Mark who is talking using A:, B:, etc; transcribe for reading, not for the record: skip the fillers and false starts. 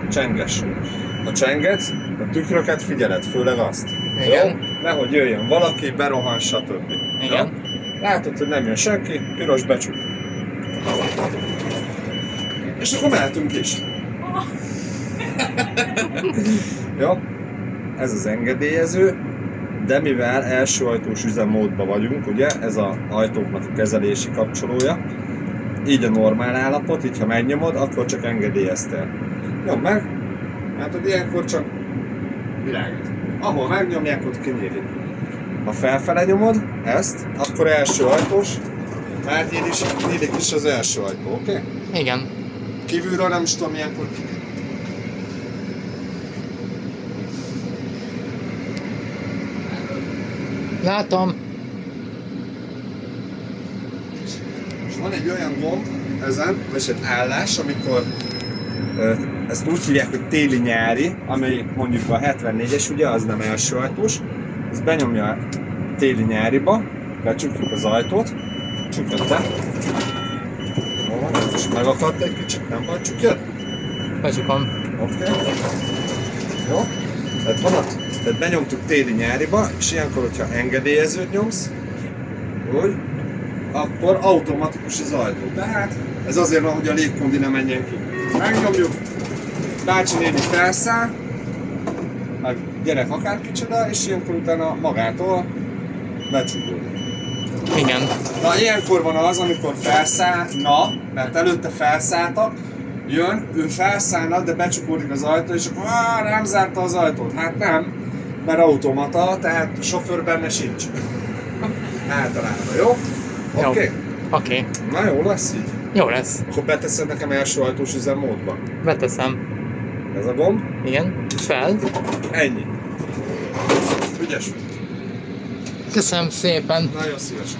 A: csenges. Ha csengetsz, a tükröket figyeled, főleg azt.
B: Igen.
A: Jó? Nehogy jöjjön valaki, berohan, stb.
B: Igen.
A: Jó? Látod, hogy nem jön senki, piros becsuk. És akkor mehetünk is. Jó? Ez az engedélyező, de mivel első ajtós üzemmódban vagyunk, ugye, ez az ajtóknak a kezelési kapcsolója, így a normál állapot, így ha megnyomod, akkor csak engedélyeztél. Nyomd meg, hát ilyenkor csak világít. Ahol megnyomják, ott kinyílik. Ha felfele nyomod ezt, akkor első ajtós, már nyílik is az első ajtó, oké? Okay?
B: Igen.
A: Kívülről nem is tudom ilyenkor kinyílik.
B: Látom.
A: És van egy olyan gomb ezen, vagy egy állás, amikor ezt úgy hívják, hogy téli-nyári, ami mondjuk a 74-es, ugye, az nem első ajtós. Ez benyomja a téli-nyáriba, becsukjuk az ajtót, csukod be. Jó, és megakadt egy kicsit, nem baj, csukjad?
B: Becsukom.
A: Oké. Jó. Tehát benyomtuk téli-nyáriba, és ilyenkor, hogyha engedélyezőt nyomsz, úgy, akkor automatikus az ajtó. Tehát ez azért van, hogy a légkondi ne menjen ki. Megnyomjuk, bácsi néni felszáll, meg gyerek akárkicsoda, és ilyenkor utána magától becsukódik.
B: Igen.
A: Na ilyenkor van az, amikor felszállna, mert előtte felszálltak, jön, ő felszállna, de becsukódik az ajtó, és akkor rám zárta az ajtót. Hát nem, mert automata, tehát a sofőr benne sincs. Általában, jó? Oké?
B: Oké.
A: Na jó lesz így.
B: Jó lesz.
A: Akkor beteszed nekem első ajtós üzemmódba.
B: Beteszem.
A: Ez a gomb.
B: Igen. Fel.
A: Ennyi. Ügyes vagy.
B: Köszönöm szépen.
A: Nagyon szívesen.